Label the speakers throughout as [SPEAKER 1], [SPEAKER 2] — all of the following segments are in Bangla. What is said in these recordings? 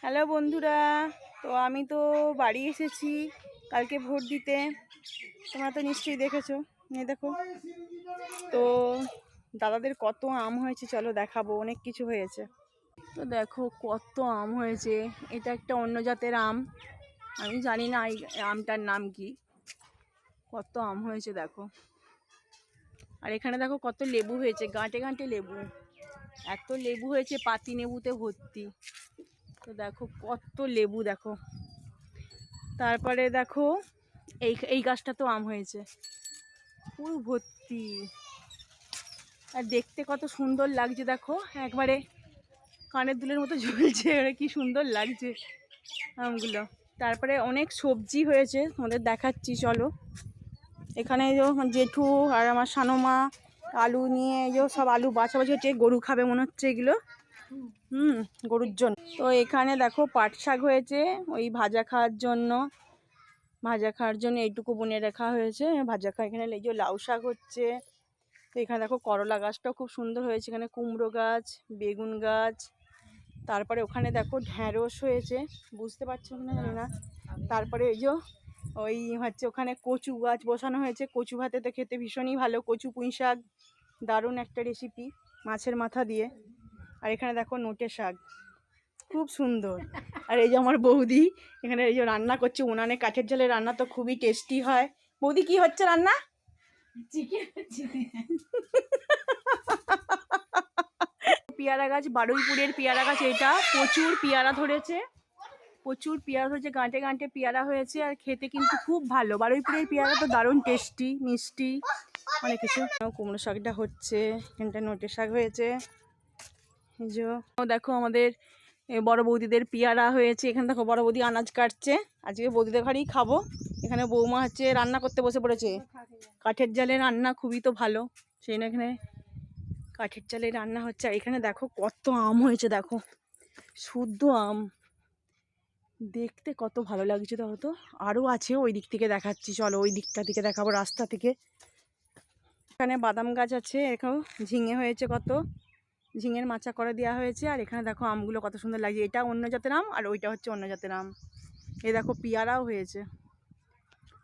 [SPEAKER 1] হ্যালো বন্ধুরা, তো আমি তো বাড়ি এসেছি কালকে ভোট দিতে। তোমরা তো নিশ্চয়ই দেখেছো। দেখো তো দাদাদের কত আম হয়েছে, চলো দেখাবো। অনেক কিছু হয়েছে। তো দেখো কত আম হয়েছে। এটা একটা অন্য জাতের আম, আমি জানি না এই আমটার নাম কি। কত আম হয়েছে দেখো। আর এখানে দেখো কত লেবু হয়েছে, গাঁটে গাঁটে লেবু। এত লেবু হয়েছে, পাতি লেবুতে ভর্তি। তো দেখো কত লেবু দেখো। তারপরে দেখো এই এই গাছটা তো আম হয়েছে পুরো ভর্তি। আর দেখতে কত সুন্দর লাগছে দেখো, একবারে কানের দুলের মতো ঝুলছে। কি সুন্দর লাগছে আমগুলো। তারপরে অনেক সবজি হয়েছে, তোমাদের দেখাচ্ছি চলো। এখানে জেঠু আর আমার সানোমা আলু নিয়ে সব আলু বাছাবাছি হচ্ছে। গরু খাবে মনে হচ্ছে এগুলো, গরুর জন্য। তো এখানে দেখো পাট শাক হয়েছে, ওই ভাজা খাওয়ার জন্য। এইটুকু বুনে রাখা হয়েছে ভাজা খাওয়া। এখানে এই যে লাউ শাক হচ্ছে। তো এখানে দেখো করলা গাছটাও খুব সুন্দর হয়েছে। এখানে কুমড়ো গাছ, বেগুন গাছ। তারপরে ওখানে দেখো ঢ্যাঁড়স হয়েছে, বুঝতে পারছো কিনা জানি না। তারপরে এই যে ওই হচ্ছে ওখানে কচু গাছ বসানো হয়েছে। কচু ভাতেতে খেতে ভীষণই ভালো। কচু পুঁই শাক, দারুণ একটা রেসিপি, মাছের মাথা দিয়ে। আর এখানে দেখো নোটে শাক, খুব সুন্দর। আর এই যে আমার বৌদি এখানে এই যে রান্না করছে উনানে, কাঠের জালে রান্না তো খুবই টেস্টি হয়। বৌদি কি হচ্ছে রান্না? চিকেন। পেয়ারা গাছ, বারুইপুরের পেয়ারা গাছ এটা। প্রচুর পেয়ারা ধরেছে, গাঁটে গাঁটে পেয়ারা হয়েছে। আর খেতে কিন্তু খুব ভালো। বারুইপুরের পেয়ারা তো দারুণ টেস্টি, মিষ্টি, অনেক কিছু। কুমড়ো শাকটা হচ্ছে, এখানটা নোটে শাক হয়েছে। এই যে দেখো আমাদের বড় বৌদিদের পেয়ারা হয়েছে। এখানে দেখো বড় বৌদি আনাজ কাটছে। আজকে বৌদিদের ঘরেই খাবো। এখানে বৌমা হচ্ছে রান্না করতে বসে পড়েছে। কাঠের জালে রান্না খুবই তো ভালো, সেই না এখানে কাঠের জালে রান্না হচ্ছে। আর এখানে দেখো কত আম হয়েছে দেখো, শুদ্ধ আম। দেখতে কত ভালো লাগছে দেখো তো। আরও আছে, ওই দিক থেকে দেখাচ্ছি চলো, ওই দিকটা থেকে দেখাবো রাস্তা থেকে। এখানে বাদাম গাছ আছে, এখানেও ঝিঙে হয়েছে কত, ঝিঙের মাচা করে দেওয়া হয়েছে। আর এখানে দেখো আমগুলো কত সুন্দর লাগছে। এটা অন্য জাতের আম আর ওইটা হচ্ছে অন্য জাতের আম। এই দেখো পেয়ারাও হয়েছে।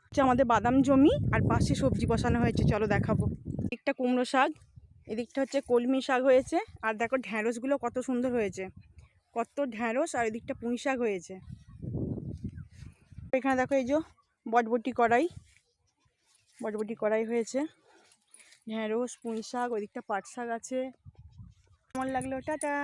[SPEAKER 1] হচ্ছে আমাদের বাদাম জমি, আর পাশে সবজি বসানো হয়েছে, চলো দেখাবো। এদিকটা কুমড়ো শাক, এদিকটা হচ্ছে কলমি শাক হয়েছে। আর দেখো ঢ্যাঁড়সগুলো কত সুন্দর হয়েছে, কত ঢ্যাঁড়স। আর এদিকটা পুঁই শাক হয়েছে। এখানে দেখো এই যে বটবটি কড়াই হয়েছে। ঢ্যাঁড়স, পুঁই শাক, ওই দিকটা পাট শাক আছে। কেমন লাগলো? টাটা।